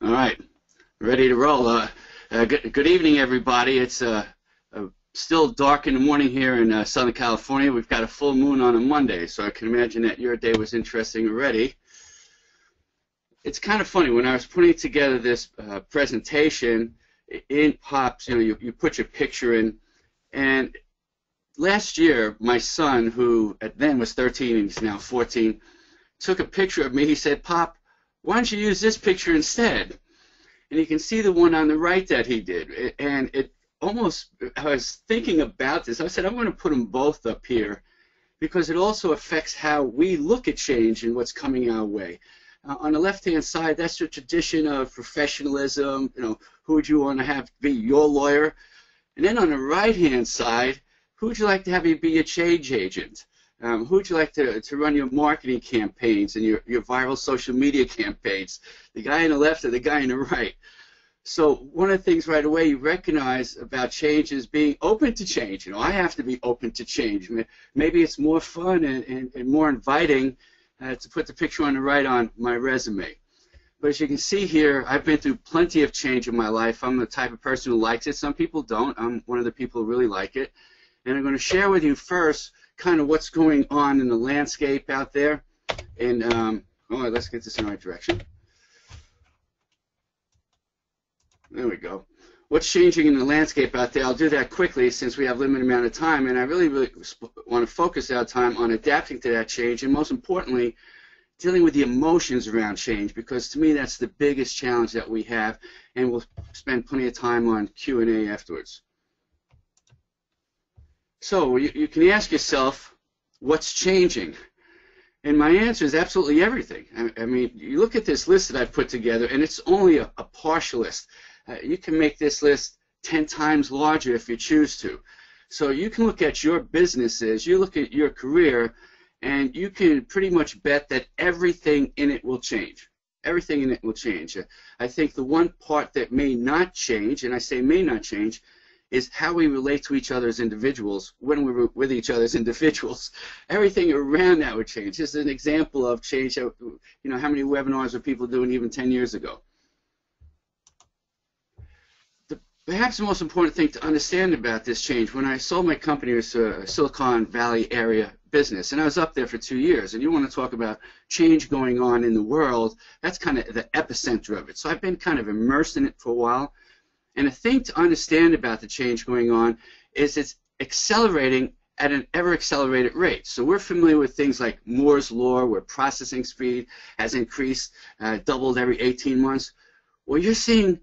All right, ready to roll. Good evening, everybody. It's still dark in the morning here in Southern California. We've got a full moon on a Monday, so I can imagine that your day was interesting already. It's kind of funny, when I was putting together this presentation, in pops, you put your picture in, and last year, my son, who then was 13 and he's now 14, took a picture of me. He said, "Pop, why don't you use this picture instead?" And you can see the one on the right that he did. And it almost, I was thinking about this. I said, I'm going to put them both up here because it also affects how we look at change and what's coming our way. On the left-hand side, that's the tradition of professionalism. Who would you want to have be your lawyer? And then on the right-hand side, who would you like to have be your change agent? Who would you like to run your marketing campaigns and your viral social media campaigns? The guy on the left or the guy on the right? So one of the things right away you recognize about change is being open to change. I have to be open to change. Maybe it's more fun and more inviting to put the picture on the right on my resume. But as you can see here, I've been through plenty of change in my life. I'm the type of person who likes it. Some people don't. I'm one of the people who really like it. And I'm going to share with you first kind of what's going on in the landscape out there. And let's get this in the right direction. There we go. What's changing in the landscape out there? I'll do that quickly since we have a limited amount of time, and I really want to focus our time on adapting to that change, and most importantly, dealing with the emotions around change, because to me that's the biggest challenge that we have, and we'll spend plenty of time on Q&A afterwards. So you can ask yourself, what's changing? And my answer is absolutely everything. I mean, you look at this list that I've put together, and it's only a partial list. You can make this list 10 times larger if you choose to. So you can look at your businesses, you look at your career, and you can pretty much bet that everything in it will change. Everything in it will change. I think the one part that may not change, and I say may not change, is how we relate to each other as individuals when we're with each other as individuals. Everything around that would change. This is an example of change. How many webinars were people doing even 10 years ago? Perhaps the most important thing to understand about this change, when I sold my company, it was a Silicon Valley area business, and I was up there for 2 years, and you want to talk about change going on in the world, that's kind of the epicenter of it. So I've been kind of immersed in it for a while. And the thing to understand about the change going on is it's accelerating at an ever-accelerated rate. So we're familiar with things like Moore's Law, where processing speed has increased, doubled every 18 months. Well, you're seeing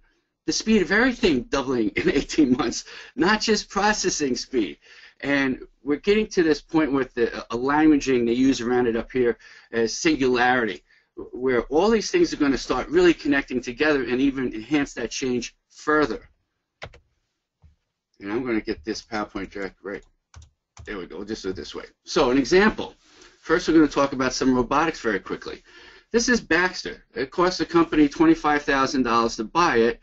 the speed of everything doubling in 18 months, not just processing speed. And we're getting to this point with the languaging they use around it up here as singularity, where all these things are going to start really connecting together and even enhance that change further. And I'm going to get this PowerPoint direct right. There we go. We'll just do it this way. So an example. First, we're going to talk about some robotics very quickly. This is Baxter. It costs the company $25,000 to buy it,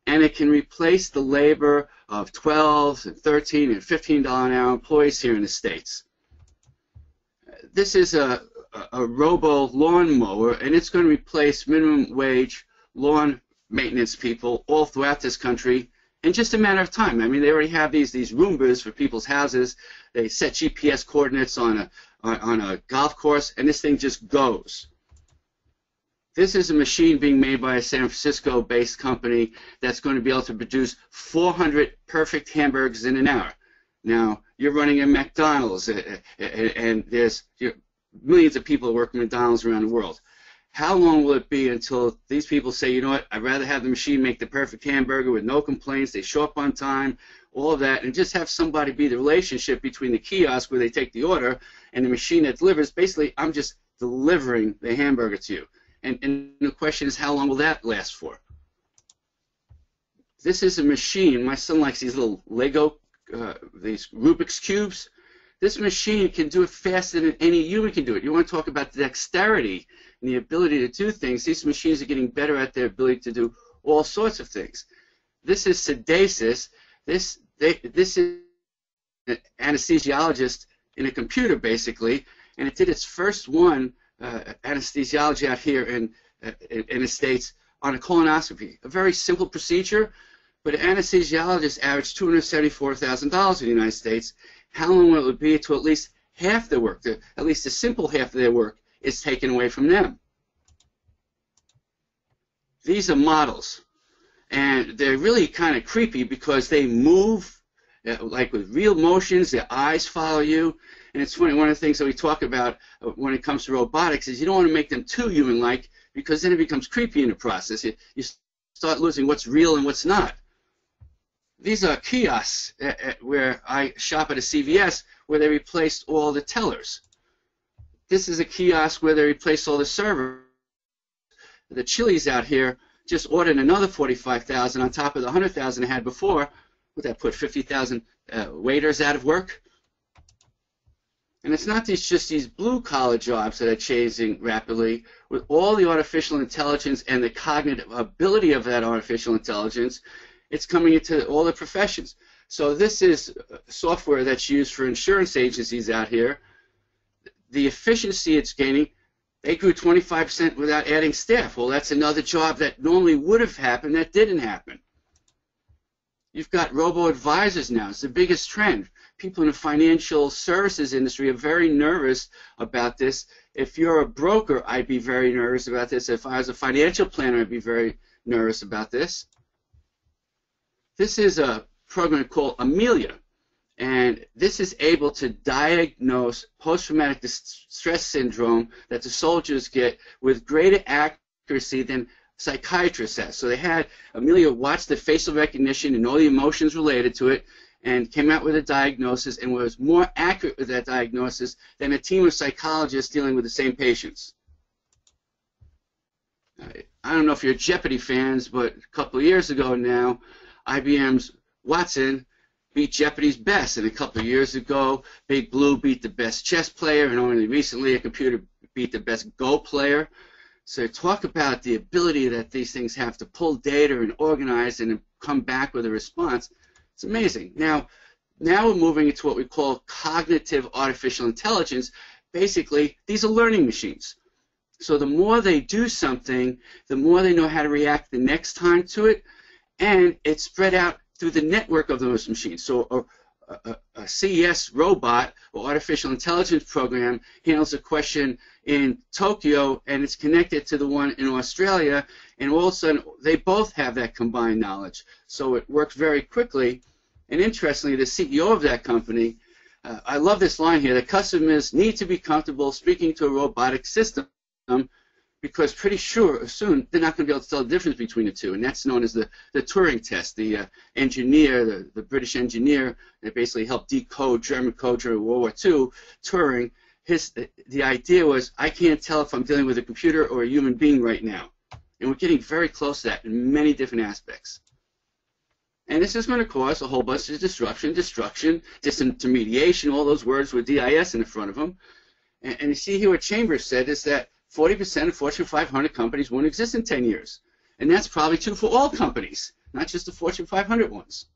and it can replace the labor of 12 and 13 and $15 an hour employees here in the States. This is a robo lawn mower, and it's going to replace minimum wage lawn maintenance people all throughout this country in just a matter of time. I mean, they already have these Roombas for people's houses. They set GPS coordinates on a golf course, and this thing just goes. This is a machine being made by a San Francisco-based company that's going to be able to produce 400 perfect hamburgers in an hour. Now, you're running a McDonald's, and there's millions of people who work at McDonald's around the world. How long will it be until these people say, you know what, I'd rather have the machine make the perfect hamburger with no complaints, they show up on time, all of that, and just have somebody be the relationship between the kiosk where they take the order and the machine that delivers. Basically, I'm just delivering the hamburger to you. And the question is, how long will that last for? This is a machine. My son likes these little Lego, these Rubik's Cubes. This machine can do it faster than any human can do it. You want to talk about dexterity and the ability to do things. These machines are getting better at their ability to do all sorts of things. This is Sedasis. This is an anesthesiologist in a computer, basically, and it did its first anesthesiology out here in the States on a colonoscopy, a very simple procedure, but anesthesiologists average $274,000 in the United States. How long will it be till at least half their work, at least a simple half of their work, is taken away from them? These are models, and they're really kind of creepy because they move like with real motions. Their eyes follow you, and it's funny, one of the things that we talk about when it comes to robotics is you don't want to make them too human-like, because then it becomes creepy in the process. You start losing what's real and what's not. These are kiosks where I shop at a CVS where they replaced all the tellers. This is a kiosk where they replaced all the servers. The Chili's out here just ordered another 45,000 on top of the 100,000 they had before. Would that put 50,000 waiters out of work? And it's not just these blue-collar jobs that are changing rapidly. With all the artificial intelligence and the cognitive ability of that artificial intelligence, it's coming into all the professions. So this is software that's used for insurance agencies out here. The efficiency it's gaining, they grew 25% without adding staff. Well, that's another job that normally would have happened that didn't happen. You've got robo-advisors now. It's the biggest trend. People in the financial services industry are very nervous about this. If you're a broker, I'd be very nervous about this. If I was a financial planner, I'd be very nervous about this. This is a program called Amelia, and this is able to diagnose post-traumatic stress syndrome that the soldiers get with greater accuracy than psychiatrists have. So they had Amelia watch the facial recognition and all the emotions related to it, and came out with a diagnosis and was more accurate with that diagnosis than a team of psychologists dealing with the same patients. I don't know if you're Jeopardy fans, but a couple of years ago now, IBM's Watson beat Jeopardy's best, and a couple of years ago, Big Blue beat the best chess player, and only recently a computer beat the best Go player. So talk about the ability that these things have to pull data and organize and come back with a response. It's amazing. Now we're moving into what we call cognitive artificial intelligence. Basically, these are learning machines. So the more they do something, the more they know how to react the next time to it, and it's spread out through the network of those machines. So a CES robot or artificial intelligence program handles a question in Tokyo, and it's connected to the one in Australia, and all of a sudden they both have that combined knowledge. So it works very quickly. And interestingly, the CEO of that company, I love this line here: the customers need to be comfortable speaking to a robotic system, because pretty soon they're not going to be able to tell the difference between the two, and that's known as the Turing Test. The engineer, the British engineer that basically helped decode German code during World War II, Turing, the idea was, I can't tell if I'm dealing with a computer or a human being right now. And we're getting very close to that in many different aspects. And this is going to cause a whole bunch of disruption, destruction, disintermediation, all those words with DIS in the front of them. And you see here what Chambers said is that 40% of Fortune 500 companies won't exist in 10 years. And that's probably true for all companies, not just the Fortune 500 ones.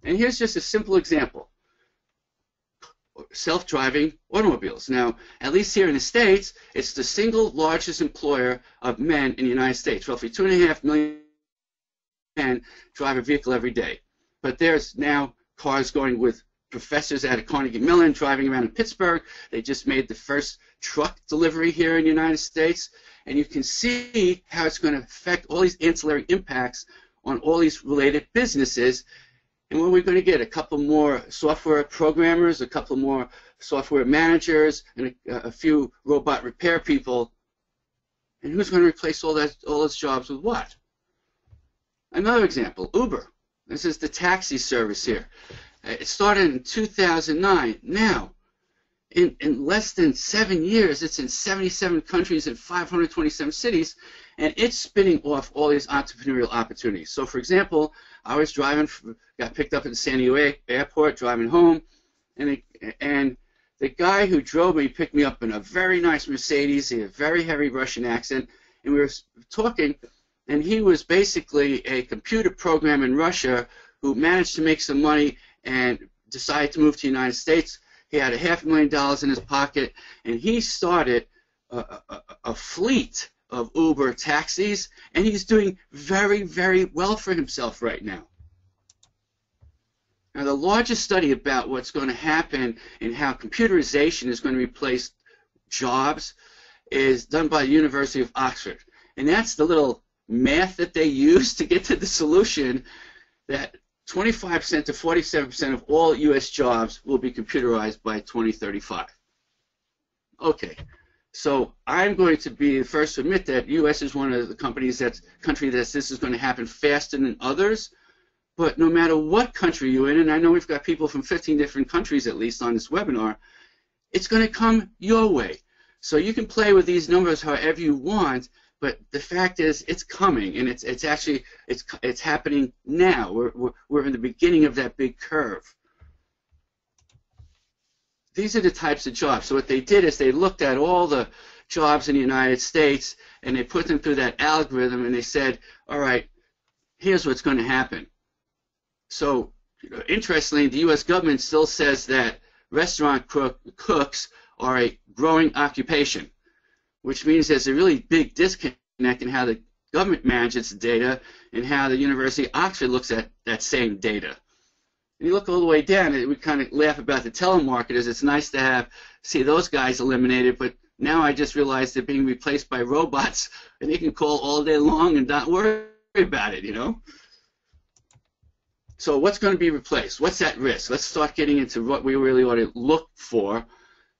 And here's just a simple example. Self-driving automobiles. Now, at least here in the States, it's the single largest employer of men in the United States. Roughly 2.5 million men drive a vehicle every day. But there's now cars going with professors out of Carnegie Mellon driving around in Pittsburgh. They just made the first truck delivery here in the United States. And you can see how it's going to affect all these ancillary impacts on all these related businesses. And what we're going to get, a couple more software programmers, a couple more software managers, and a few robot repair people. And who's going to replace all those jobs with what? Another example, Uber. This is the taxi service here. It started in 2009. Now, in less than 7 years, it's in 77 countries and 527 cities, and it's spinning off all these entrepreneurial opportunities. So, for example, I was driving, got picked up at the San Diego airport, driving home, and the guy who drove me picked me up in a very nice Mercedes. He had a very heavy Russian accent, and we were talking, and he was basically a computer program in Russia who managed to make some money and decided to move to the United States. He had $500,000 in his pocket, and he started a fleet of Uber taxis, and he's doing very, very well for himself right now. Now, the largest study about what's going to happen and how computerization is going to replace jobs is done by the University of Oxford. And that's the little math that they use to get to the solution that 25% to 47% of all U.S. jobs will be computerized by 2035. Okay, so I'm going to be the first to admit that U.S. is one of the country that this is going to happen faster than others. But no matter what country you're in, and I know we've got people from 15 different countries at least on this webinar, it's going to come your way. So you can play with these numbers however you want, but the fact is it's coming, and it's happening now. We're in the beginning of that big curve. These are the types of jobs. So what they did is they looked at all the jobs in the United States, and they put them through that algorithm, and they said, all right, here's what's going to happen. So, interestingly, the U.S. government still says that restaurant cooks are a growing occupation, which means there's a really big disconnect in how the government manages the data and how the University of Oxford looks at that same data. And you look all the way down, and we kind of laugh about the telemarketers. It's nice to see those guys eliminated, but now I just realized they're being replaced by robots, and they can call all day long and not worry about it, you know? So what's going to be replaced? What's at risk? Let's start getting into what we really ought to look for.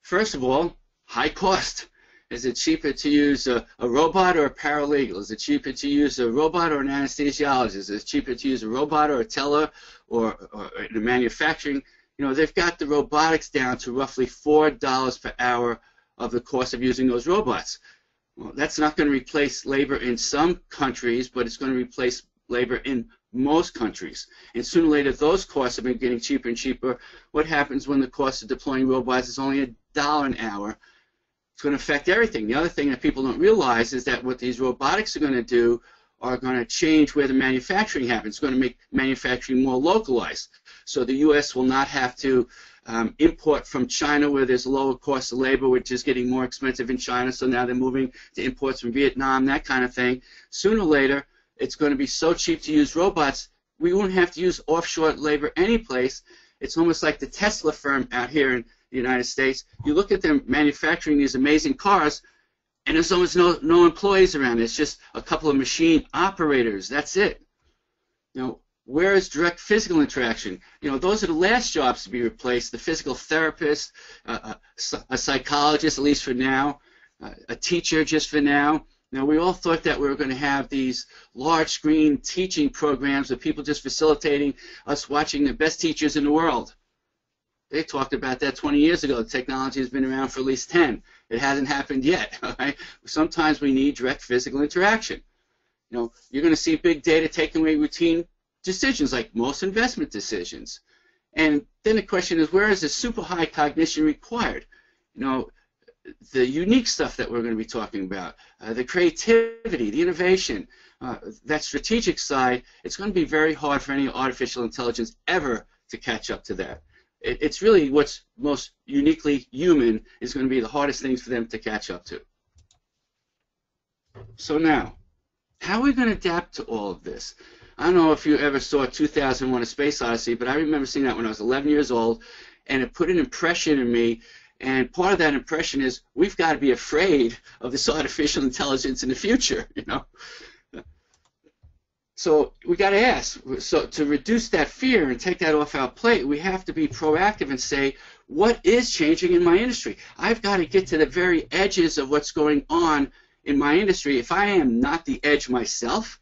First of all, high cost. Is it cheaper to use a robot or a paralegal? Is it cheaper to use a robot or an anesthesiologist? Is it cheaper to use a robot or a teller or in manufacturing? You know, they've got the robotics down to roughly $4 per hour of the cost of using those robots. Well, that's not going to replace labor in some countries, but it's going to replace labor in most countries. And sooner or later, those costs have been getting cheaper and cheaper. What happens when the cost of deploying robots is only $1 an hour? It's going to affect everything. The other thing that people don't realize is that what these robotics are going to do are going to change where the manufacturing happens. It's going to make manufacturing more localized. So the U.S. will not have to import from China where there's a lower cost of labor, which is getting more expensive in China. So now they're moving to imports from Vietnam, that kind of thing. Sooner or later, it's going to be so cheap to use robots, we won't have to use offshore labor anyplace. It's almost like the Tesla firm out here in the United States. You look at them manufacturing these amazing cars, and there's almost no employees around. It's just a couple of machine operators. That's it. You know, where is direct physical interaction? You know, those are the last jobs to be replaced. The physical therapist, a psychologist, at least for now, a teacher just for now. Now, we all thought that we were going to have these large-screen teaching programs with people just facilitating us watching the best teachers in the world. They talked about that 20 years ago. The technology has been around for at least 10. It hasn't happened yet. Right? Sometimes we need direct physical interaction. You know, you're going to see big data taking away routine decisions, like most investment decisions. And then the question is, where is the super high cognition required? You know, the unique stuff that we're going to be talking about, the creativity, the innovation, that strategic side, it's going to be very hard for any artificial intelligence ever to catch up to that. It's really what's most uniquely human is going to be the hardest things for them to catch up to. So now, how are we going to adapt to all of this? I don't know if you ever saw 2001: A Space Odyssey, but I remember seeing that when I was 11 years old, and it put an impression in me. And part of that impression is we've got to be afraid of this artificial intelligence in the future, you know. So we got to ask. So to reduce that fear and take that off our plate, we have to be proactive and say, what is changing in my industry? I've got to get to the very edges of what's going on in my industry. If I am not the edge myself,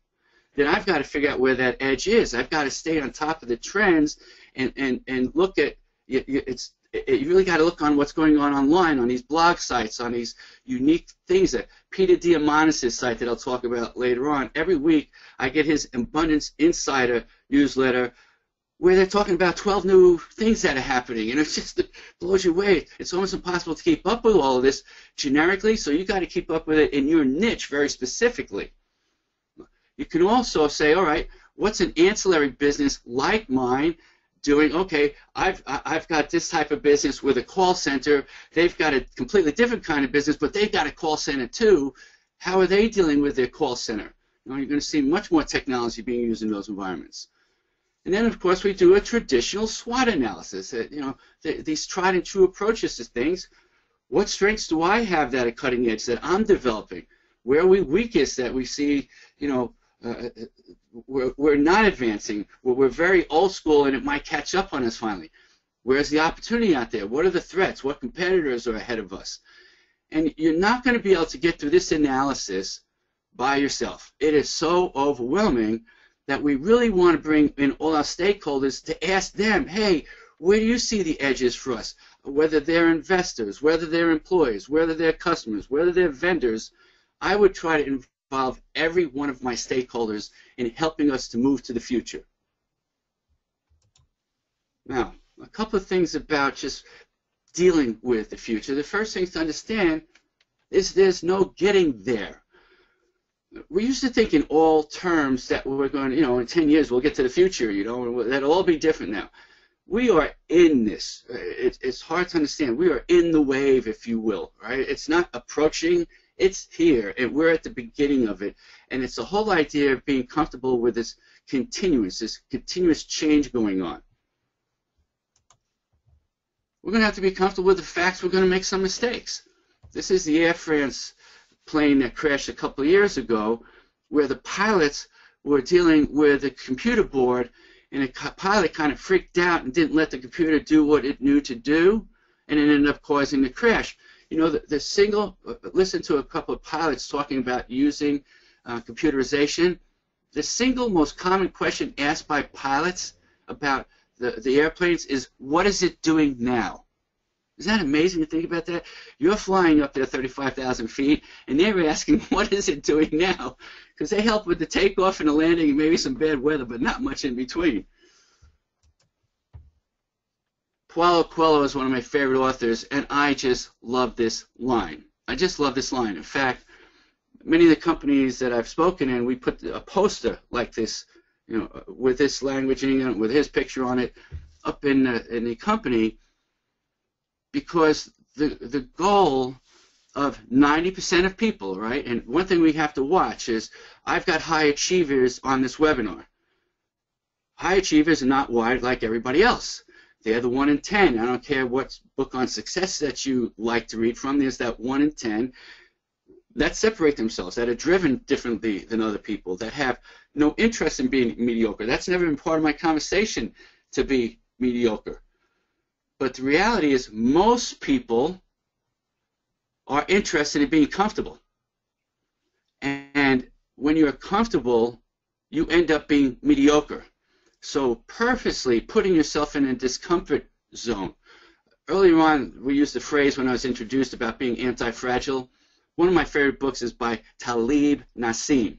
then I've got to figure out where that edge is. I've got to stay on top of the trends and look at you really got to look on what's going on online, on these blog sites, on these unique things. That Peter Diamandis' site that I'll talk about later on. Every week I get his Abundance Insider newsletter where they're talking about 12 new things that are happening, and it just blows you away. It's almost impossible to keep up with all of this generically, so you got to keep up with it in your niche very specifically. You can also say, all right, what's an ancillary business like mine doing? Okay, I've got this type of business with a call center. They've got a completely different kind of business, but they've got a call center too. How are they dealing with their call center? You're going to see much more technology being used in those environments. And then, of course, we do a traditional SWOT analysis. These tried and true approaches to things. What strengths do I have that are cutting edge that I'm developing? Where are we weakest that we see, we're not advancing? We're very old school and it might catch up on us finally. Where's the opportunity out there? What are the threats? What competitors are ahead of us? And you're not going to be able to get through this analysis by yourself. It is so overwhelming that we really want to bring in all our stakeholders to ask them, hey, where do you see the edges for us? Whether they're investors, whether they're employees, whether they're customers, whether they're vendors, I would try to involve every one of my stakeholders in helping us to move to the future. Now, a couple of things about just dealing with the future. The first thing to understand is there's no getting there. We used to think in all terms that we're going to, in 10 years we'll get to the future, that'll all be different now. We are in this. It's hard to understand. We are in the wave, if you will, right? It's not approaching, it's here, and we're at the beginning of it. And it's the whole idea of being comfortable with this continuous change going on. We're going to have to be comfortable with the facts we're going to make some mistakes. This is the Air France plane that crashed a couple of years ago, where the pilots were dealing with a computer board, and the pilot kind of freaked out and didn't let the computer do what it knew to do, and it ended up causing the crash. Listen to a couple of pilots talking about using computerization. The single most common question asked by pilots about the airplanes is, what is it doing now? Isn't that amazing to think about that? You're flying up there 35,000 feet, and they're asking, what is it doing now? Because they help with the takeoff and the landing and maybe some bad weather, but not much in between. Paulo Coelho is one of my favorite authors, and I just love this line. I just love this line. In fact, many of the companies that I've spoken in, we put a poster like this, with this languaging, with his picture on it, up in the company, because the goal of 90% of people, right? And one thing we have to watch is, I've got high achievers on this webinar. High achievers are not wired like everybody else. They're the 1 in 10. I don't care what book on success that you like to read from. There's that 1 in 10 that separate themselves, that are driven differently than other people, that have no interest in being mediocre. That's never been part of my conversation, to be mediocre. But the reality is, most people are interested in being comfortable. And when you're comfortable, you end up being mediocre. So purposely putting yourself in a discomfort zone. Earlier on, we used the phrase when I was introduced about being anti-fragile. One of my favorite books is by Talib Nassim.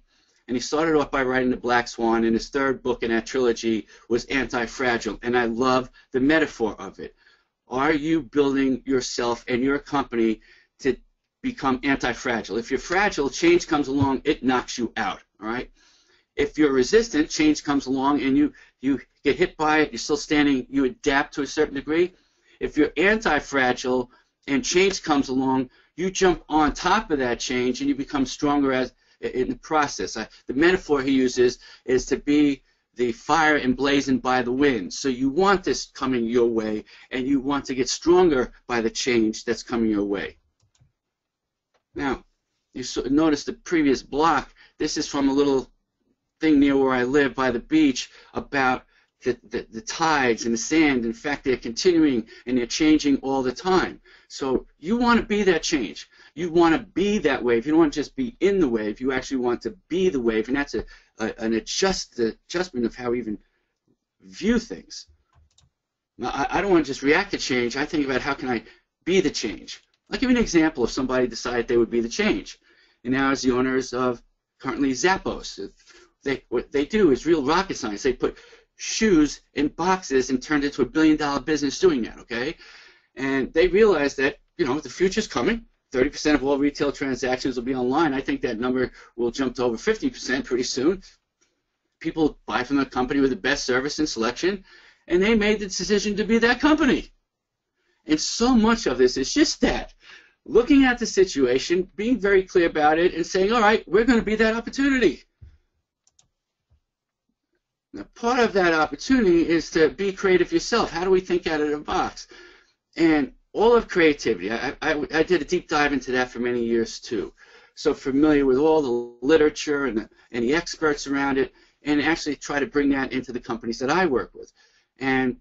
And he started off by writing The Black Swan, and his third book in that trilogy was Anti-Fragile. And I love the metaphor of it. Are you building yourself and your company to become anti-fragile? If you're fragile, change comes along, it knocks you out, all right? If you're resistant, change comes along and you get hit by it, you're still standing, you adapt to a certain degree. If you're anti-fragile and change comes along, you jump on top of that change and you become stronger in the process. The metaphor he uses is to be the fire emblazoned by the wind. So you want this coming your way, and you want to get stronger by the change that's coming your way. Now, you notice the previous block. This is from a little thing near where I live by the beach about the tides and the sand. In fact, they're continuing and they're changing all the time. So you want to be that change. You want to be that wave. You don't want to just be in the wave. You actually want to be the wave, and that's an adjustment of how we even view things. Now, I don't want to just react to change. I think about, how can I be the change? I'll give you an example of somebody decided they would be the change. And now, as the owners of currently Zappos, what they do is real rocket science. They put shoes in boxes and turned it into $1 billion business doing that, okay? And they realize that, the future's coming. 30% of all retail transactions will be online. I think that number will jump to over 50% pretty soon. People buy from the company with the best service and selection, and they made the decision to be that company. And so much of this is just that. looking at the situation, being very clear about it, and saying, all right, we're going to be that opportunity. Now, part of that opportunity is to be creative yourself. How do we think out of the box? And all of creativity, I did a deep dive into that for many years too. So familiar with all the literature and the experts around it, and actually try to bring that into the companies that I work with. And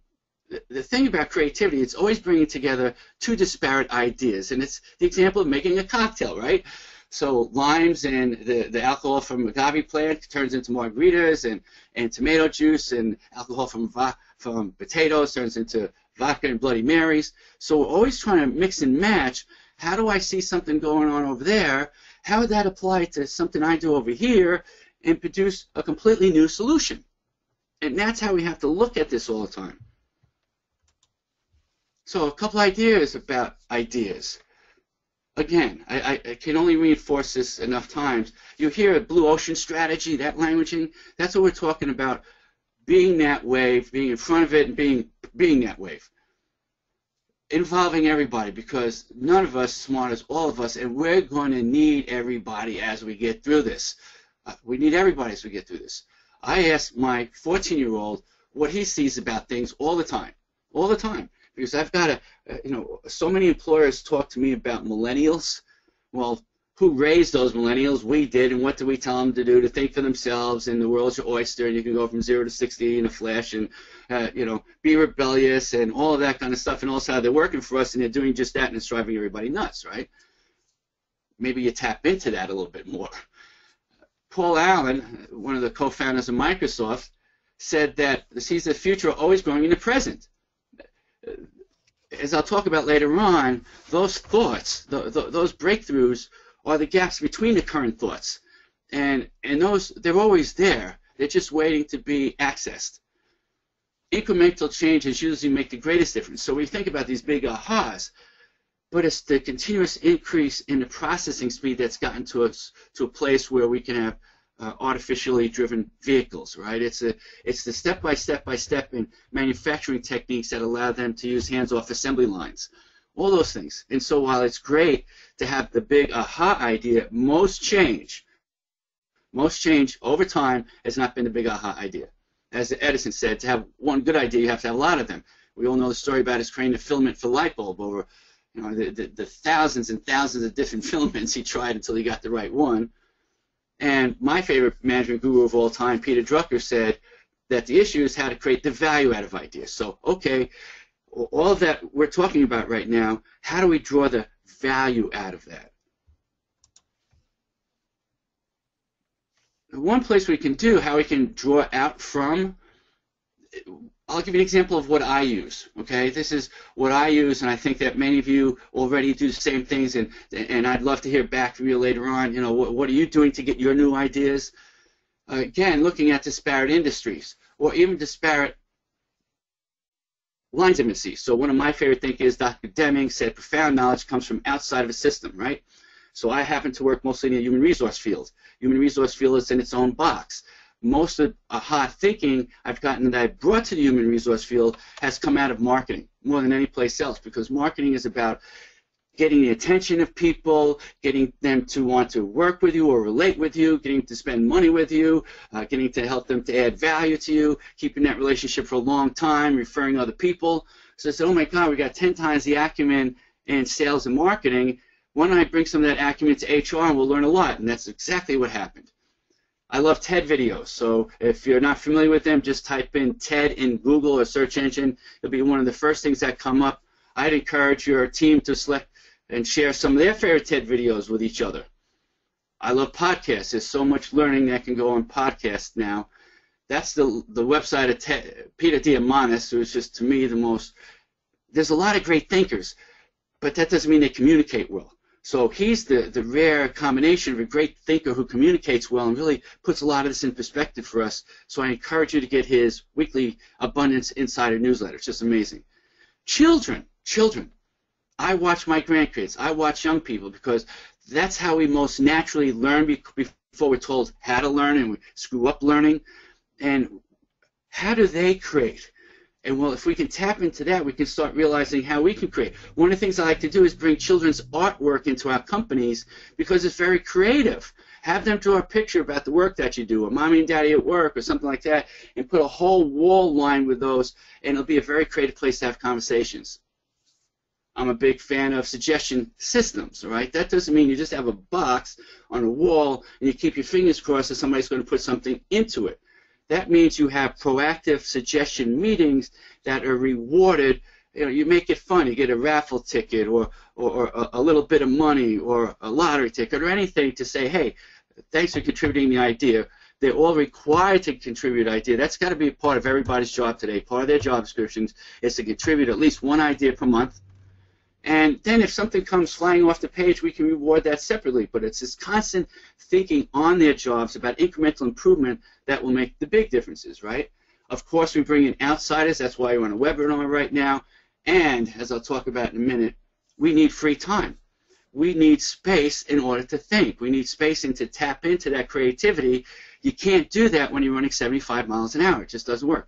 the thing about creativity, it's always bringing together two disparate ideas. And it's the example of making a cocktail, right? So limes and the alcohol from agave plant turns into margaritas, and tomato juice and alcohol from potatoes turns into vodka and Bloody Marys. So we're always trying to mix and match. How do I see something going on over there? How would that apply to something I do over here and produce a completely new solution? And that's how we have to look at this all the time. So a couple ideas about ideas. Again, I can only reinforce this enough times. You hear a blue ocean strategy, that languaging, that's what we're talking about, being that wave, being in front of it, and being that wave. Involving everybody, because none of us smart as all of us, and we're going to need everybody as we get through this. We need everybody as we get through this. I ask my 14-year-old what he sees about things all the time, because I've got so many employers talk to me about millennials. Well, who raised those millennials? We did, and what do we tell them to do? To think for themselves, and the world's your oyster, and you can go from 0 to 60 in a flash, and be rebellious, and all of that kind of stuff. And also, they're working for us, and they're doing just that, and it's driving everybody nuts, right? Maybe you tap into that a little bit more. Paul Allen, one of the co-founders of Microsoft, said that he sees the future always growing in the present. As I'll talk about later on, those thoughts, those breakthroughs, are the gaps between the current thoughts, and those, they're always there. They're just waiting to be accessed. Incremental changes usually make the greatest difference. So we think about these big ahas, but it's the continuous increase in the processing speed that's gotten to us to a place where we can have artificially driven vehicles, right? It's the step-by-step in manufacturing techniques that allow them to use hands-off assembly lines. All those things. And so while it's great to have the big aha idea, most change over time has not been the big aha idea. As Edison said, to have one good idea, you have to have a lot of them. We all know the story about his creating the filament for light bulb over the thousands and thousands of different filaments he tried until he got the right one. And my favorite management guru of all time, Peter Drucker, said that the issue is how to create the value out of ideas. So, okay, all of that we're talking about right now, how do we draw the value out of that? One place we can do, how we can draw out from, I'll give you an example of what I use, okay? This is what I use, and I think that many of you already do the same things, and I'd love to hear back from you later on. What are you doing to get your new ideas? Again, looking at disparate industries, or even disparate lines of intimacy. So one of my favorite thinkers, Dr. Deming, said profound knowledge comes from outside of a system, right? So I happen to work mostly in the human resource field. Human resource field is in its own box. Most of aha thinking I've gotten that I brought to the human resource field has come out of marketing more than any place else, because marketing is about getting the attention of people, getting them to want to work with you or relate with you, getting to spend money with you, getting to help them to add value to you, keeping that relationship for a long time, referring other people. So I said, oh my God, we got 10 times the acumen in sales and marketing. Why don't I bring some of that acumen to HR and we'll learn a lot? And that's exactly what happened. I love TED videos, so if you're not familiar with them, just type in TED in Google or search engine. It'll be one of the first things that come up. I'd encourage your team to select and share some of their favorite TED videos with each other. I love podcasts. There's so much learning that can go on podcasts now. That's the website of Peter Diamandis, who is just, to me, the most. There's a lot of great thinkers, but that doesn't mean they communicate well. So he's the rare combination of a great thinker who communicates well and really puts a lot of this in perspective for us. So I encourage you to get his weekly Abundance Insider newsletter. It's just amazing. Children. I watch my grandkids. I watch young people, because that's how we most naturally learn before we're told how to learn, and we screw up learning. And how do they create And well, if we can tap into that, we can start realizing how we can create. One of the things I like to do is bring children's artwork into our companies because it's very creative. Have them draw a picture about the work that you do, or mommy and daddy at work, or something like that, and put a whole wall lined with those, and it'll be a very creative place to have conversations. I'm a big fan of suggestion systems, all right? That doesn't mean you just have a box on a wall and you keep your fingers crossed that somebody's going to put something into it. That means you have proactive suggestion meetings that are rewarded. You know, you make it fun. You get a raffle ticket or a little bit of money or a lottery ticket or anything to say, hey, thanks for contributing the idea. They're all required to contribute idea. That's got to be a part of everybody's job today. Part of their job descriptions is to contribute at least one idea per month. And then if something comes flying off the page, we can reward that separately. But it's this constant thinking on their jobs about incremental improvement that will make the big differences, right? Of course, we bring in outsiders. That's why we're on a webinar right now. And as I'll talk about in a minute, we need free time. We need space in order to think. We need space and to tap into that creativity. You can't do that when you're running 75 miles an hour. It just doesn't work.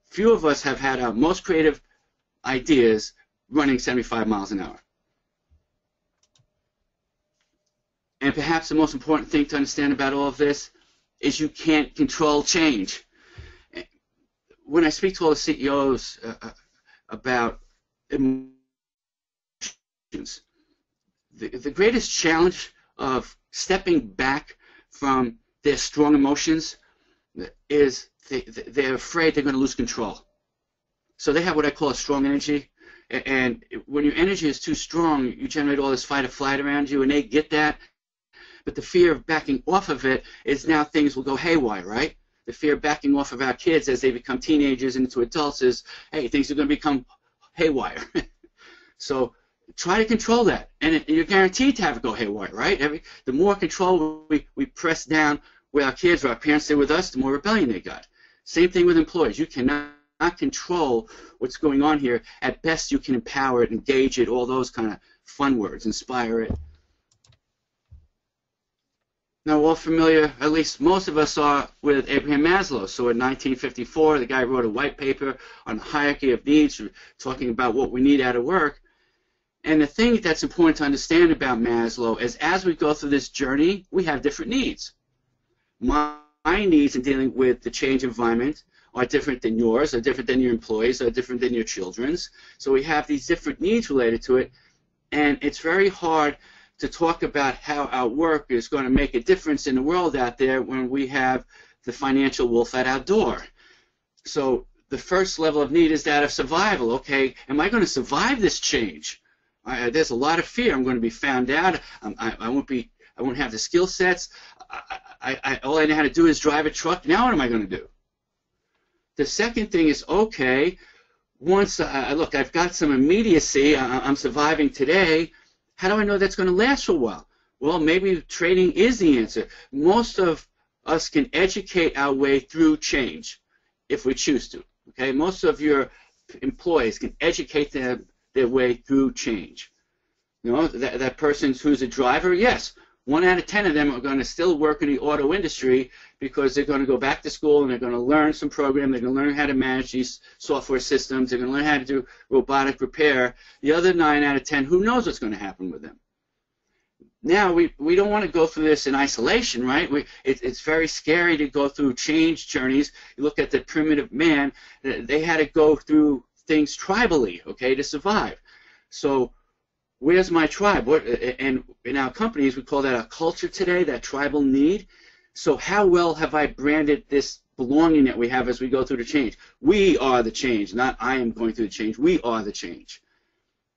Few of us have had our most creative ideas running 75 miles an hour. And perhaps the most important thing to understand about all of this is you can't control change. When I speak to all the CEOs about emotions, the greatest challenge of stepping back from their strong emotions is they're afraid they're going to lose control. So they have what I call a strong energy. And when your energy is too strong, you generate all this fight or flight around you, and they get that. But the fear of backing off of it is now things will go haywire, right? The fear of backing off of our kids as they become teenagers and into adults is, hey, things are going to become haywire. So try to control that, and you're guaranteed to have it go haywire, right? The more control we press down with our kids or our parents did with us, the more rebellion they got. Same thing with employees. You cannot control what's going on here. At best, you can empower it, engage it, all those kind of fun words, inspire it. Now, we're all familiar, at least most of us are, with Abraham Maslow. So in 1954, the guy wrote a white paper on the hierarchy of needs, talking about what we need out of work. And the thing that's important to understand about Maslow is as we go through this journey, we have different needs. My needs in dealing with the change environment are different than yours, are different than your employees, are different than your children's. So we have these different needs related to it, and it's very hard to talk about how our work is going to make a difference in the world out there when we have the financial wolf at our door. So the first level of need is that of survival. Okay, am I going to survive this change? There's a lot of fear. I'm going to be found out. I won't have the skill sets. All I know how to do is drive a truck. Now what am I going to do? The second thing is, okay, once look, I've got some immediacy, I'm surviving today, how do I know that's going to last for a while? Well, maybe training is the answer. Most of us can educate our way through change if we choose to. Okay, most of your employees can educate their way through change. You know, that person who's a driver, yes, 1 out of 10 of them are going to still work in the auto industry because they're going to go back to school and they're going to learn some program. They're going to learn how to manage these software systems. They're going to learn how to do robotic repair. The other 9 out of 10, who knows what's going to happen with them? Now, we don't want to go through this in isolation, right? It's very scary to go through change journeys. You look at the primitive man. They had to go through things tribally, okay, to survive. So where's my tribe? And in our companies, we call that a culture today, that tribal need. So how well have I branded this belonging that we have as we go through the change? We are the change, not I am going through the change. We are the change.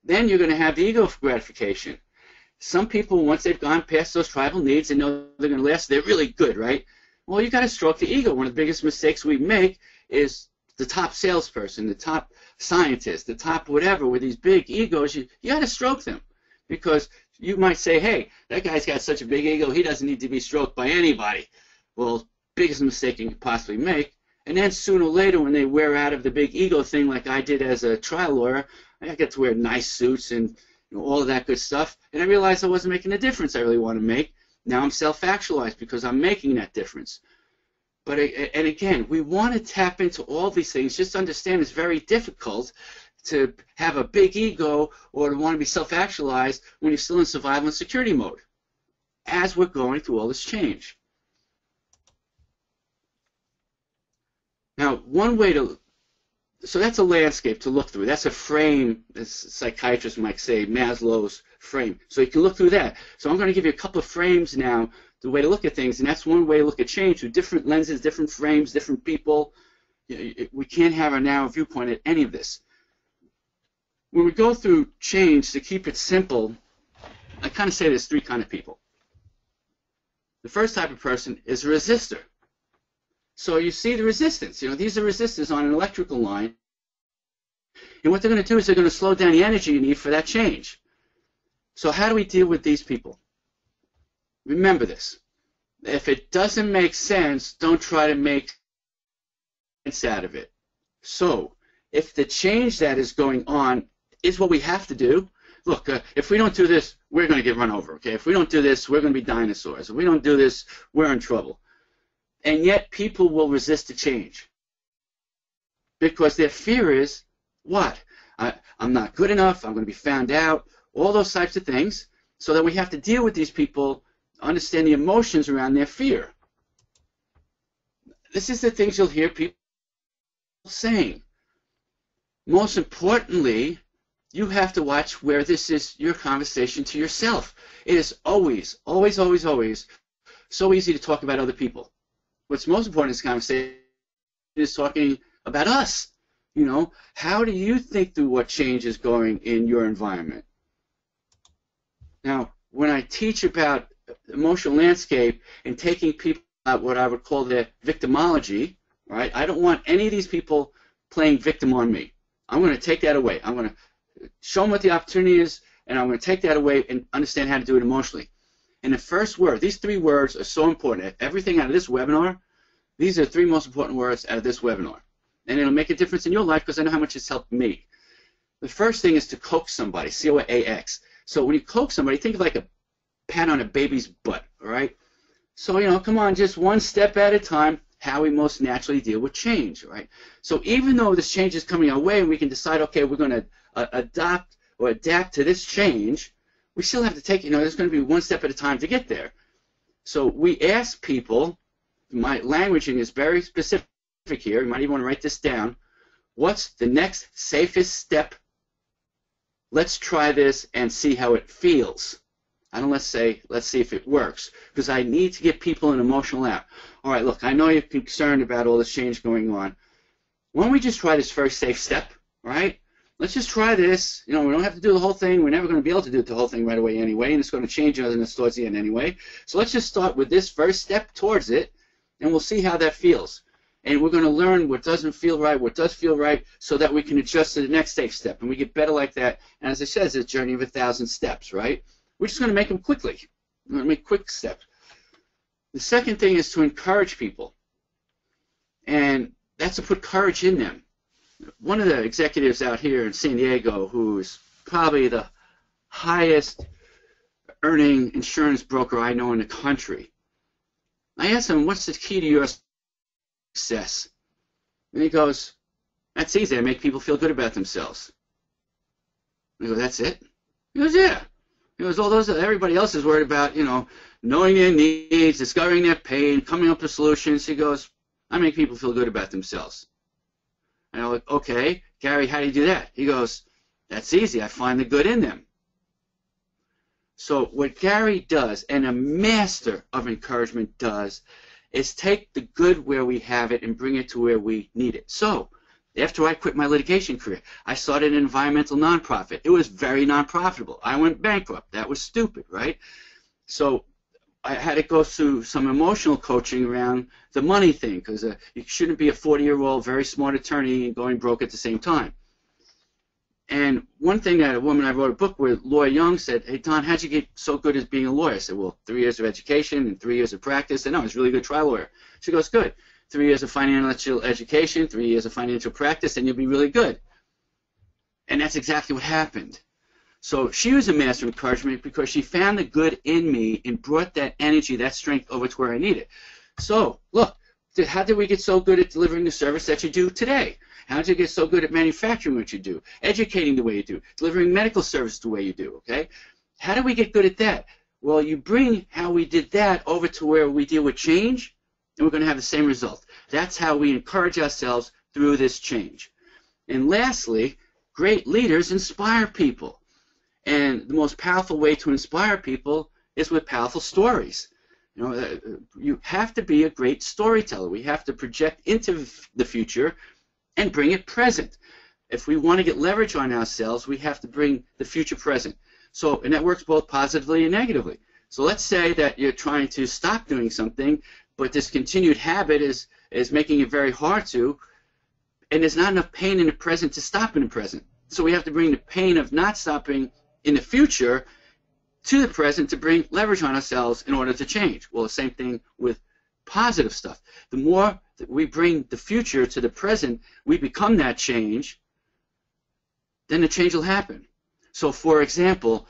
Then you're going to have the ego gratification. Some people, once they've gone past those tribal needs and know they're going to last, they're really good, right? Well, you got to stroke the ego. One of the biggest mistakes we make is the top salesperson, the top scientist, the top whatever, with these big egos, you got to stroke them. Because you might say, hey, that guy's got such a big ego, he doesn't need to be stroked by anybody. Well, biggest mistake you could possibly make. And then sooner or later, when they wear out of the big ego thing like I did as a trial lawyer, I get to wear nice suits and all of that good stuff. And I realized I wasn't making the difference I really want to make. Now I'm self-actualized because I'm making that difference. But, and again, we want to tap into all these things. Just understand it's very difficult to have a big ego or to want to be self-actualized when you're still in survival and security mode as we're going through all this change. Now, one way to, so that's a landscape to look through. That's a frame, as psychiatrists might say, Maslow's frame. So you can look through that. So I'm going to give you a couple of frames now, the way to look at things, and that's one way to look at change through different lenses, different frames, different people. We can't have a narrow viewpoint at any of this. When we go through change, to keep it simple, I kind of say there's three kinds of people. The first type of person is a resistor. So you see the resistance. These are resistors on an electrical line. And what they're going to do is they're going to slow down the energy you need for that change. So how do we deal with these people? Remember this. If it doesn't make sense, don't try to make sense out of it. So if the change that is going on is what we have to do, look, if we don't do this, we're going to get run over. Okay? If we don't do this, we're going to be dinosaurs. If we don't do this, we're in trouble. And yet people will resist the change because their fear is, what? I'm not good enough, I'm going to be found out, all those types of things, so that we have to deal with these people, understand the emotions around their fear. This is the things you'll hear people saying. Most importantly, you have to watch where this is your conversation to yourself. It is always, always, always, always so easy to talk about other people. What's most important in this conversation is talking about us. How do you think through what change is going in your environment? Now, when I teach about emotional landscape and taking people out what I would call their victimology, right? I don't want any of these people playing victim on me. I'm going to take that away. I'm going to show them what the opportunity is, and I'm going to take that away and understand how to do it emotionally. And the first word, these three words are so important. Everything out of this webinar, these are the three most important words out of this webinar. And it'll make a difference in your life because I know how much it's helped me. The first thing is to coax somebody, C-O-A-X. So when you coax somebody, think of like a pat on a baby's butt, all right? So, come on, just one step at a time, how we most naturally deal with change, right? So even though this change is coming our way and we can decide, okay, we're going to adopt or adapt to this change, we still have to take, there's going to be one step at a time to get there. So we ask people, my languaging is very specific here, you might even want to write this down, what's the next safest step? Let's try this and see how it feels. I don't let's see if it works, because I need to get people an emotional out. All right, look, I know you're concerned about all this change going on. Why don't we just try this first safe step, right? Let's just try this. We don't have to do the whole thing. We're never going to be able to do the whole thing right away anyway, and it's going to change us towards the end anyway. So let's just start with this first step towards it, and we'll see how that feels. And we're going to learn what doesn't feel right, what does feel right, so that we can adjust to the next safe step. And we get better like that. And as I said, it's a journey of 1,000 steps, right? We're just going to make them quickly. We're going to make quick steps. The second thing is to encourage people. And that's to put courage in them. One of the executives out here in San Diego, who's probably the highest earning insurance broker I know in the country, I asked him, what's the key to your success? And he goes, that's easy. I make people feel good about themselves. I go, that's it? He goes, yeah. He goes, all those, everybody else is worried about, knowing their needs, discovering their pain, coming up with solutions. He goes, I make people feel good about themselves. And I'm like, okay, Gary, how do you do that? He goes, that's easy. I find the good in them. So what Gary does, and a master of encouragement does, is take the good where we have it and bring it to where we need it. So after I quit my litigation career, I started an environmental nonprofit. It was very non-profitable. I went bankrupt. That was stupid, right? So I had to go through some emotional coaching around the money thing, because you shouldn't be a 40-year-old, very smart attorney going broke at the same time. And one thing that a woman I wrote a book with, Laura Young, said, hey, Don, how'd you get so good at being a lawyer? I said, well, 3 years of education and 3 years of practice. And I was a really good trial lawyer. She goes, good. 3 years of financial education, 3 years of financial practice, and you'll be really good. And that's exactly what happened. So she was a master of encouragement because she found the good in me and brought that energy, that strength over to where I need it. So, look, How did we get so good at delivering the service that you do today? How did you get so good at manufacturing what you do, educating the way you do, delivering medical service the way you do, okay? How do we get good at that? Well, you bring how we did that over to where we deal with change, and we're going to have the same result. That's how we encourage ourselves through this change. And lastly, great leaders inspire people. And the most powerful way to inspire people is with powerful stories. You know, you have to be a great storyteller. We have to project into the future and bring it present. If we want to get leverage on ourselves, we have to bring the future present. So, and that works both positively and negatively. So let's say that you're trying to stop doing something, but this continued habit is making it very hard to, and there's not enough pain in the present to stop in the present. So we have to bring the pain of not stopping in the future to the present to bring leverage on ourselves in order to change. Well, the same thing with positive stuff. The more that we bring the future to the present, we become that change, then the change will happen. So, for example,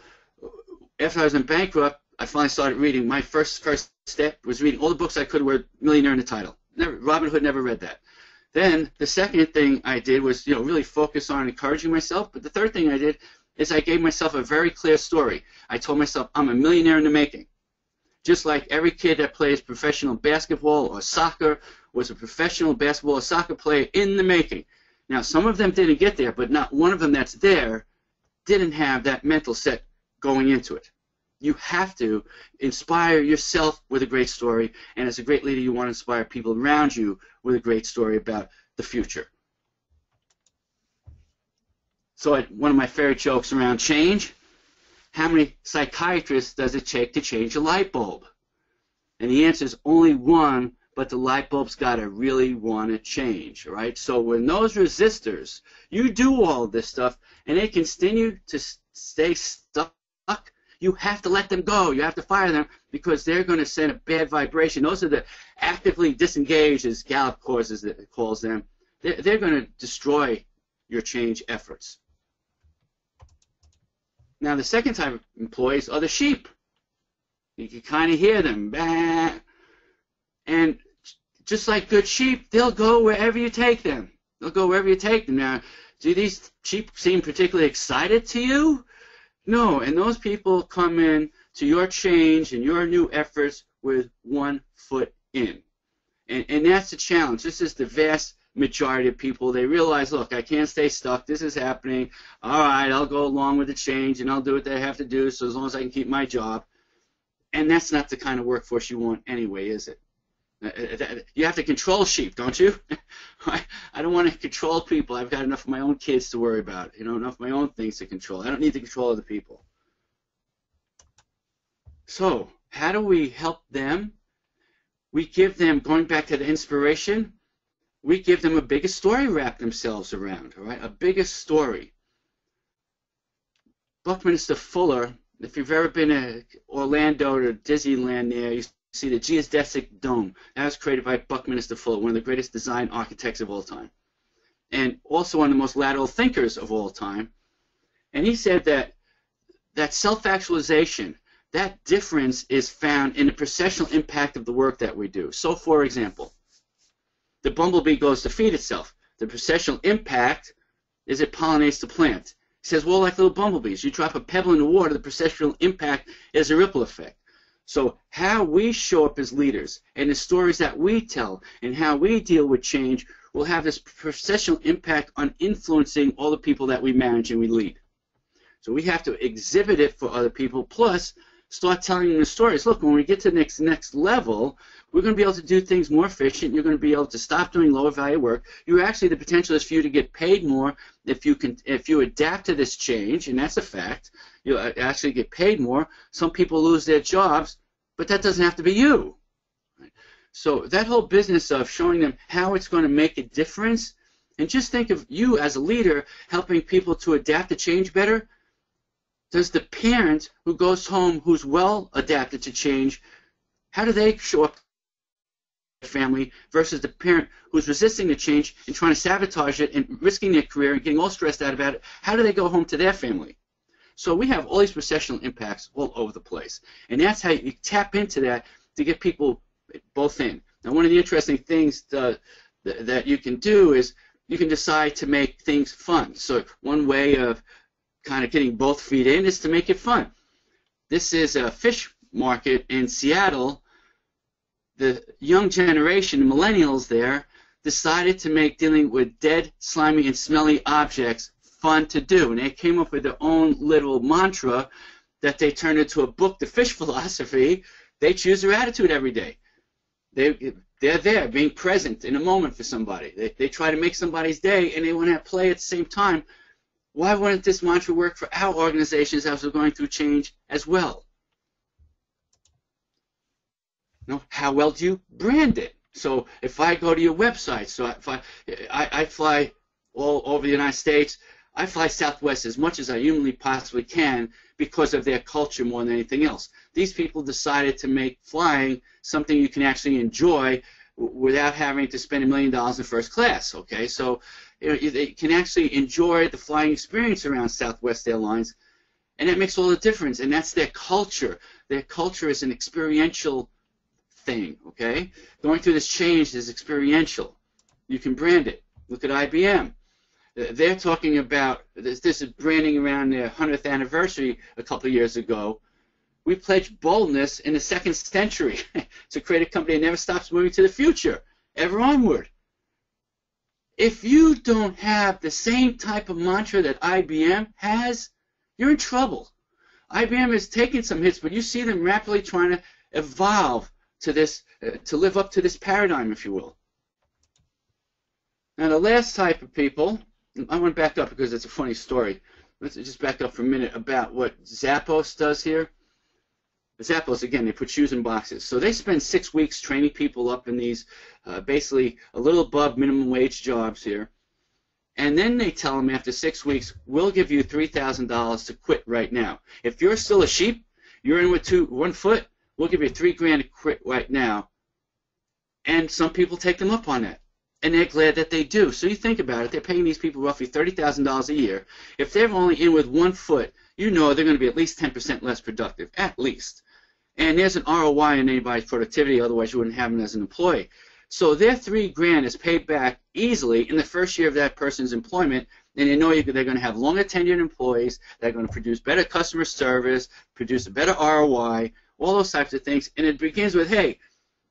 after I was in bankrupt, I finally started reading. My first step was reading all the books I could with Millionaire in the title. Robin Hood, never read that. Then the second thing I did was, really focus on encouraging myself. But the third thing I did is I gave myself a very clear story. I told myself I'm a millionaire in the making. Just like every kid that plays professional basketball or soccer was a professional basketball or soccer player in the making. Now, some of them didn't get there, but not one of them that's there didn't have that mental set going into it. You have to inspire yourself with a great story, and as a great leader, you want to inspire people around you with a great story about the future. So one of my favorite jokes around change, how many psychiatrists does it take to change a light bulb? And the answer is only one, but the light bulb's got to really want to change, right? So when those resistors, you do all this stuff, and they continue to stay stuck, you have to let them go. You have to fire them because they're going to send a bad vibration. Those are the actively disengaged, as Gallup calls them. They're going to destroy your change efforts. Now, the second type of employees are the sheep. You can kind of hear them. Bah. And just like good sheep, they'll go wherever you take them. They'll go wherever you take them. Now, do these sheep seem particularly excited to you? No, and those people come in to your change and your new efforts with 1 foot in. And that's the challenge. This is the vast majority of people. They realize, look, I can't stay stuck. This is happening. All right, I'll go along with the change, and I'll do what they have to do so as long as I can keep my job. And that's not the kind of workforce you want anyway, is it? You have to control sheep, don't you? I don't want to control people. I've got enough of my own kids to worry about, enough of my own things to control. I don't need to control other people. So, how do we help them? We give them, going back to the inspiration, we give them a bigger story to wrap themselves around, all right? A bigger story. Buckminster Fuller, if you've ever been to Orlando or Disneyland there, you see the geodesic dome. That was created by Buckminster Fuller, one of the greatest design architects of all time, and also one of the most lateral thinkers of all time. And he said that self-actualization, that difference is found in the processional impact of the work that we do. So, for example, the bumblebee goes to feed itself. The processional impact is it pollinates the plant. He says, well, like little bumblebees, you drop a pebble in the water, the processional impact is a ripple effect. So how we show up as leaders and the stories that we tell and how we deal with change will have this processional impact on influencing all the people that we manage and we lead. So we have to exhibit it for other people, plus start telling them the stories. Look, when we get to the next level, we're going to be able to do things more efficient. You're going to be able to stop doing lower value work. You actually, the potential is for you to get paid more if you adapt to this change, and that's a fact. You'll actually get paid more. Some people lose their jobs, but that doesn't have to be you. So that whole business of showing them how it's going to make a difference, and just think of you as a leader helping people to adapt to change better. Does the parent who goes home who's well adapted to change, how do they show up to their family versus the parent who's resisting the change and trying to sabotage it and risking their career and getting all stressed out about it? How do they go home to their family? So we have all these processional impacts all over the place. And that's how you tap into that to get people both in. Now, one of the interesting things that you can do is you can decide to make things fun. So one way of kind of getting both feet in is to make it fun. This is a fish market in Seattle. The young generation, the millennials there, decided to make dealing with dead, slimy, and smelly objects fun to do. And they came up with their own little mantra that they turned into a book, The Fish Philosophy. They choose their attitude every day. They're there, being present in a moment for somebody. They try to make somebody's day, and they want to play at the same time. Why wouldn't this mantra work for our organizations as we're going through change as well? No, how well do you brand it? So if I go to your website, so if I fly all over the United States, I fly Southwest as much as I humanly possibly can because of their culture more than anything else. These people decided to make flying something you can actually enjoy without having to spend $1 million in first class. Okay, so they can actually enjoy the flying experience around Southwest Airlines, and that makes all the difference. And that's their culture. Their culture is an experiential thing. Okay, going through this change is experiential. You can brand it. Look at IBM. They're talking about this is branding around their 100th anniversary a couple of years ago. We pledged boldness in the second century to create a company that never stops moving to the future, ever onward. If you don't have the same type of mantra that IBM has, you're in trouble. IBM has taken some hits, but you see them rapidly trying to evolve to this, to live up to this paradigm, if you will. Now, the last type of people, I want to back up because it's a funny story. Let's just back up for a minute about what Zappos does here. Zappos, again, they put shoes in boxes. So they spend 6 weeks training people up in these basically a little above minimum wage jobs here. And then they tell them after 6 weeks, we'll give you $3,000 to quit right now. If you're still a sheep, you're in with 1 foot, we'll give you $3,000 to quit right now. And some people take them up on that. And they're glad that they do. So you think about it, they're paying these people roughly $30,000 a year. If they're only in with 1 foot, you know they're going to be at least 10% less productive, at least. And there's an ROI in anybody's productivity, otherwise you wouldn't have them as an employee. So their $3,000 is paid back easily in the first year of that person's employment, and they know they're going to have longer tenured employees, they're going to produce better customer service, produce a better ROI, all those types of things. And it begins with, hey,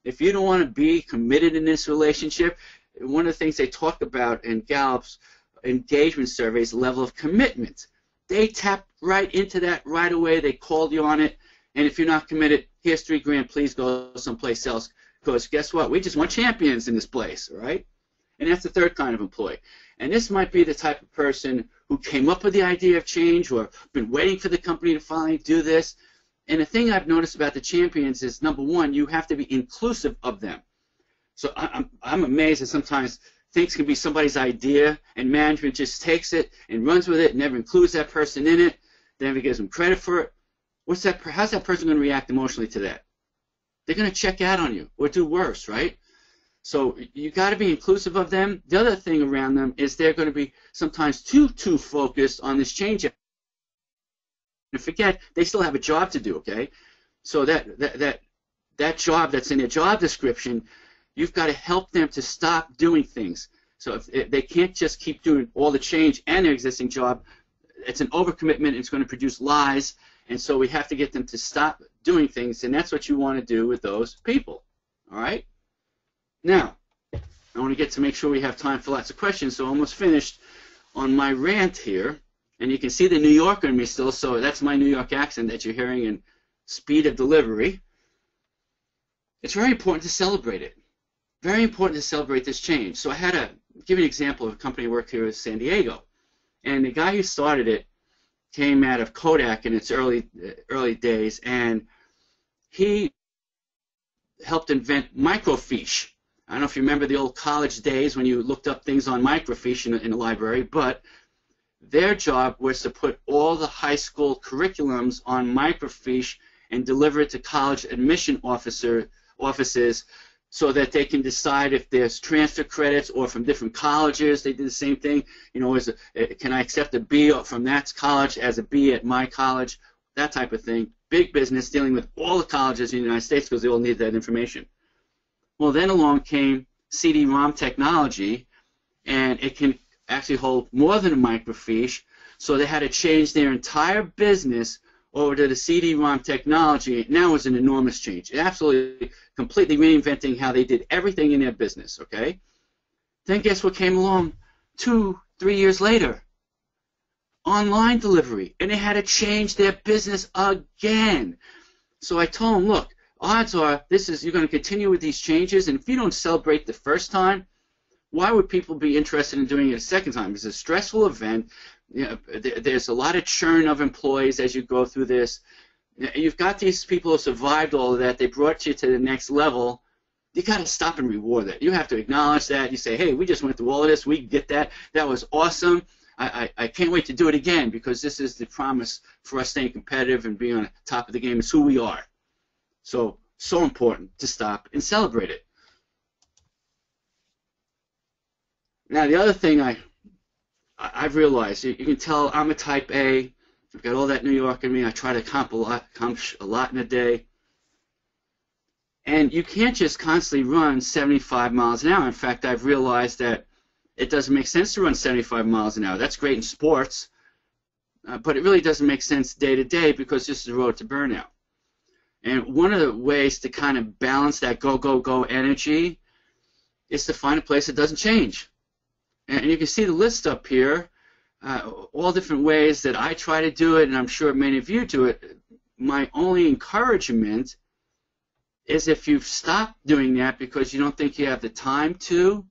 if you don't want to be committed in this relationship, one of the things they talk about in Gallup's engagement surveys, level of commitment. They tap right into that right away. They called you on it. And if you're not committed, here's $3,000. Please go someplace else. Because guess what? We just want champions in this place, all right? And that's the third kind of employee. And this might be the type of person who came up with the idea of change or been waiting for the company to finally do this. And the thing I've noticed about the champions is, number one, you have to be inclusive of them. So I'm amazed that sometimes things can be somebody's idea and management just takes it and runs with it and never includes that person in it, never gives them credit for it. How's that person going to react emotionally to that? They're going to check out on you or do worse, right? So you got to be inclusive of them. The other thing around them is they're going to be sometimes too focused on this change. And forget, they still have a job to do, okay? So that job that's in their job description, you've got to help them to stop doing things. So if they can't just keep doing all the change and their existing job, it's an overcommitment. It's going to produce lies. And so we have to get them to stop doing things, and that's what you want to do with those people. All right? Now, I want to get to make sure we have time for lots of questions, so almost finished on my rant here. And you can see the New Yorker in me still, so that's my New York accent that you're hearing in speed of delivery. It's very important to celebrate it. Very important to celebrate this change. So I had to give you an example of a company I worked here in San Diego. And the guy who started it came out of Kodak in its early days, and he helped invent microfiche. I don't know if you remember the old college days when you looked up things on microfiche in the library, but their job was to put all the high school curriculums on microfiche and deliver it to college admission offices so that they can decide if there's transfer credits or from different colleges. They did the same thing. You know, can I accept a B from that college as a B at my college? That type of thing. Big business dealing with all the colleges in the United States because they all need that information. Well, then along came CD-ROM technology, and it can actually hold more than a microfiche, so they had to change their entire business over to the CD-ROM technology. Now it's an enormous change. Absolutely, completely reinventing how they did everything in their business, okay? Then guess what came along 2-3 years later? Online delivery, and they had to change their business again. So I told them, look, odds are you're going to continue with these changes, and if you don't celebrate the first time, why would people be interested in doing it a second time? It's a stressful event. You know, there's a lot of churn of employees as you go through this. You've got these people who survived all of that. They brought you to the next level. You got to stop and reward that. You have to acknowledge that. You say, hey, we just went through all of this. We get that. That was awesome. I can't wait to do it again, because this is the promise for us staying competitive and being on top of the game. It's who we are. So important to stop and celebrate it. Now, the other thing I've realized, you can tell I'm a type A. I've got all that New York in me. I try to accomplish a lot in a day. And you can't just constantly run 75 miles an hour. In fact, I've realized that it doesn't make sense to run 75 miles an hour. That's great in sports, but it really doesn't make sense day to day, because this is the road to burnout. And one of the ways to kind of balance that go, go, go energy is to find a place that doesn't change. And you can see the list up here, all different ways that I try to do it, and I'm sure many of you do it. My only encouragement is, if you've stopped doing that because you don't think you have the time to,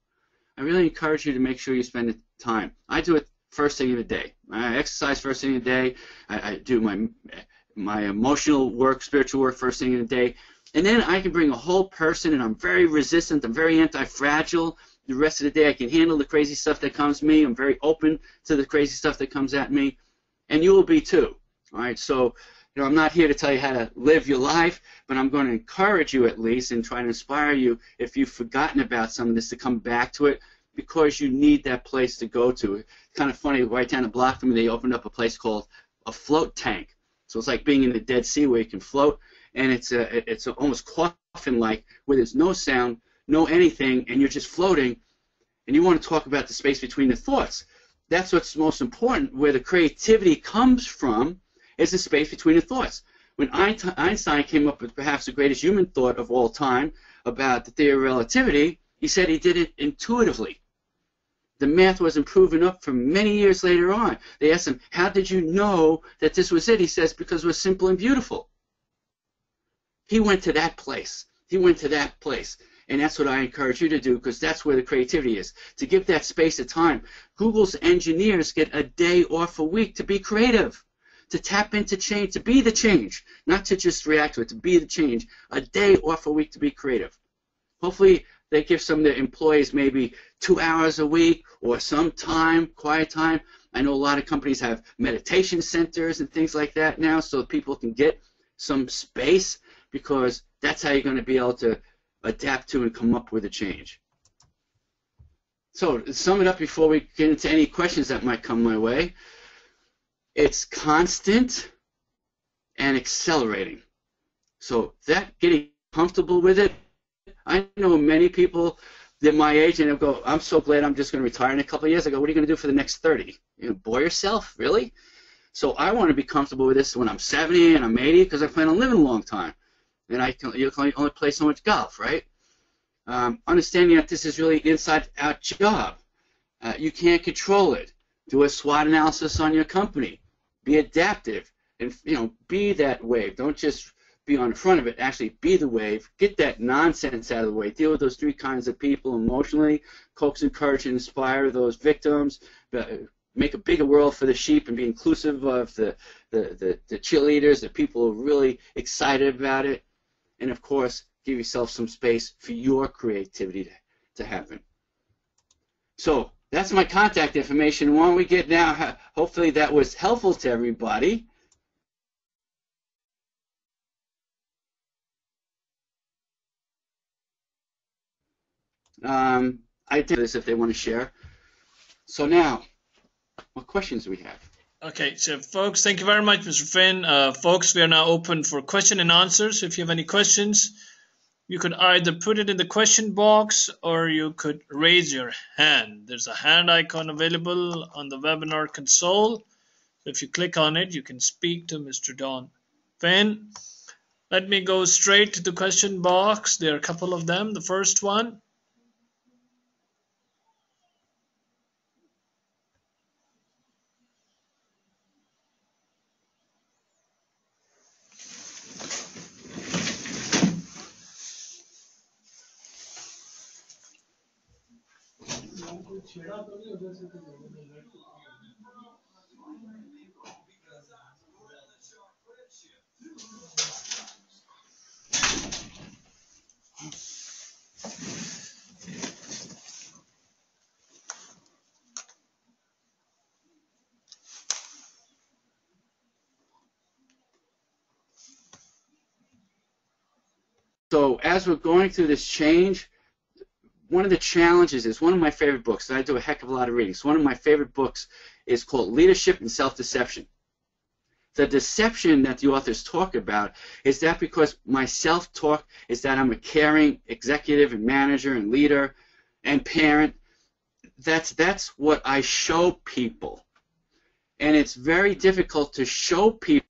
I really encourage you to make sure you spend the time. I do it first thing of the day. I exercise first thing of the day. I do my emotional work, spiritual work first thing of the day. And then I can bring a whole person, and I'm very resistant. I'm very anti-fragile. The rest of the day I can handle the crazy stuff that comes to me. I'm very open to the crazy stuff that comes at me. And you will be too. All right, so I'm not here to tell you how to live your life, but I'm going to encourage you at least, and try to inspire you, if you've forgotten about some of this, to come back to it, because you need that place to go to. It's kind of funny, right down the block from me, they opened up a place called a float tank. So it's like being in the Dead Sea, where you can float, and it's almost coffin-like, where there's no sound, no anything, and you're just floating, and you want to talk about the space between the thoughts. That's what's most important. Where the creativity comes from is the space between the thoughts. When Einstein came up with perhaps the greatest human thought of all time about the theory of relativity, he said he did it intuitively. The math wasn't proven up for many years later on. They asked him, how did you know that this was it? He says, because it was simple and beautiful. He went to that place. He went to that place. And that's what I encourage you to do, because that's where the creativity is, to give that space of time. Google's engineers get a day off a week to be creative, to tap into change, to be the change, not to just react to it, to be the change. A day off a week to be creative. Hopefully they give some of their employees maybe 2 hours a week, or some time, quiet time. I know a lot of companies have meditation centers and things like that now, so people can get some space, because that's how you're going to be able to adapt to and come up with a change. So to sum it up before we get into any questions that might come my way, it's constant and accelerating. So that getting comfortable with it, I know many people that my age, and they'll go, I'm so glad I'm just going to retire in a couple of years. I go, what are you going to do for the next 30? You know, bore yourself? Really? So I want to be comfortable with this when I'm 70 and I'm 80, because I plan on living a long time. And you can only play so much golf, right? Understanding that this is really an inside-out job. You can't control it. Do a SWOT analysis on your company. Be adaptive, and be that wave. Don't just be on the front of it. Actually, be the wave. Get that nonsense out of the way. Deal with those three kinds of people emotionally. Coax, encourage, and inspire those victims. Make a bigger world for the sheep, and be inclusive of the cheerleaders, the people who are really excited about it. And of course, give yourself some space for your creativity to happen. So that's my contact information. Why don't we get now, hopefully that was helpful to everybody. I did this if they want to share. So now, what questions do we have? Okay, so folks, thank you very much, Mr. Phin. Folks, we are now open for question and answers. If you have any questions, You could either put it in the question box or you could raise your hand. There's a hand icon available on the webinar console. So if you click on it, you can speak to Mr. Don Phin. Let me go straight to the question box. There are a couple of them. The first one. So as we're going through this change, one of the challenges is one of my favorite books, and I do a heck of a lot of reading. So one of my favorite books is called Leadership and Self-Deception. The deception that the authors talk about is that because my self-talk is that I'm a caring executive and manager and leader and parent, that's what I show people. And it's very difficult to show people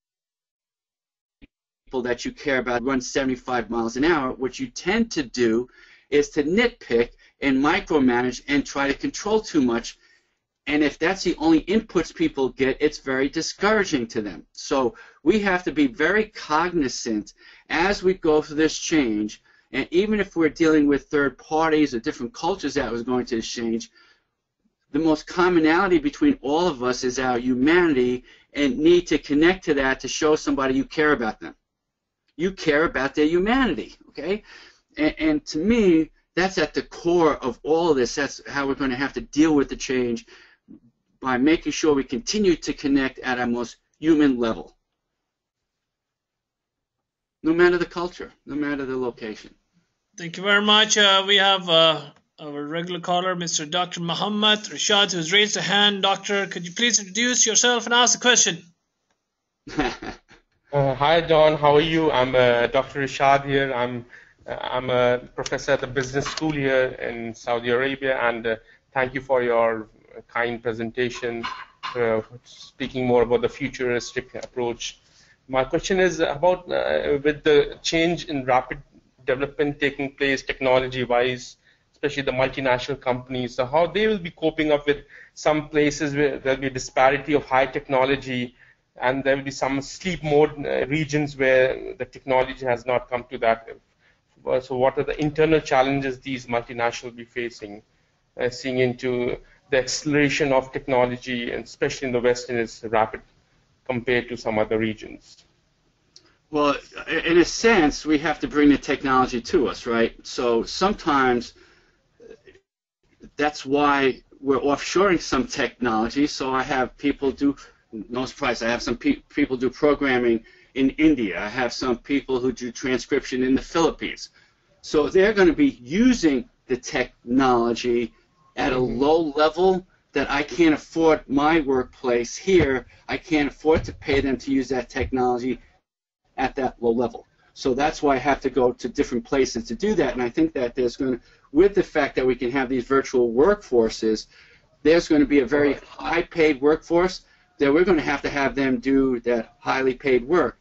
that you care about run 75 miles an hour. What you tend to do is to nitpick and micromanage and try to control too much. And if that's the only inputs people get, it's very discouraging to them. So we have to be very cognizant as we go through this change. And even if we're dealing with third parties or different cultures that was going to change, the most commonality between all of us is our humanity and need to connect to that to show somebody you care about them. You care about their humanity, okay? And to me, that's at the core of all of this. That's how we're going to have to deal with the change, by making sure we continue to connect at our most human level, no matter the culture, no matter the location. Thank you very much. We have our regular caller, Mr. Dr. Muhammad Rashad, who's raised a hand. Doctor, could you please introduce yourself and ask the question? Hi, Don. How are you? I'm Dr. Rashad here. I'm a professor at the business school here in Saudi Arabia, and thank you for your kind presentation, speaking more about the futuristic approach. My question is about with the change in rapid development taking place technology-wise, especially the multinational companies, so how they will be coping up with some places where there'll be a disparity of high technology, and there will be some sleep mode regions where the technology has not come to that. So what are the internal challenges these multinationals will be facing, seeing into the acceleration of technology, and especially in the Western, is rapid compared to some other regions? Well, in a sense, we have to bring the technology to us, right? So sometimes that's why we're offshoring some technology. So I have people do, no surprise, I have some people do programming in India. I have some people who do transcription in the Philippines. So they're going to be using the technology at a low level that I can't afford my workplace here. I can't afford to pay them to use that technology at that low level. So that's why I have to go to different places to do that. And I think that there's going to, with the fact that we can have these virtual workforces, there's going to be a very high-paid workforce that we're going to have them do that highly paid work.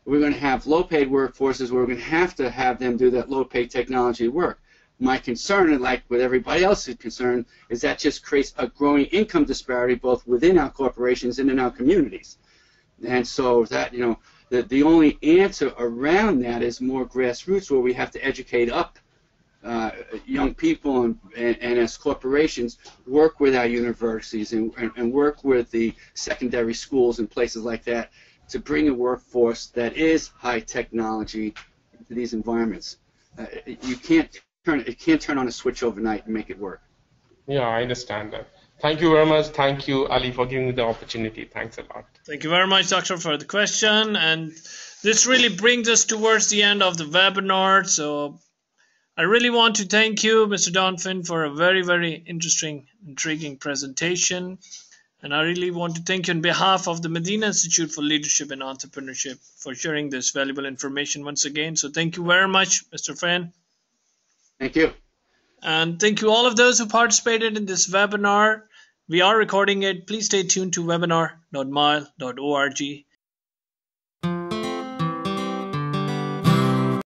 We're going to have low-paid workforces where we're going to have them do that low-paid technology work. My concern, and like with everybody else's concern, is that just creates a growing income disparity both within our corporations and in our communities. And so that, you know, the only answer around that is more grassroots, where we have to educate up young people and as corporations work with our universities and work with the secondary schools and places like that to bring a workforce that is high technology into these environments. You can't turn on a switch overnight and make it work. Yeah, I understand that. Thank you very much. Thank you, Ali, for giving me the opportunity. Thanks a lot. Thank you very much, Doctor, for the question. And this really brings us towards the end of the webinar. So I really want to thank you, Mr. Don Phin, for a very, very interesting, intriguing presentation. And I really want to thank you on behalf of the Madinah Institute for Leadership and Entrepreneurship for sharing this valuable information once again. So thank you very much, Mr. Phin. Thank you. And thank you all of those who participated in this webinar. We are recording it. Please stay tuned to webinar.mile.org.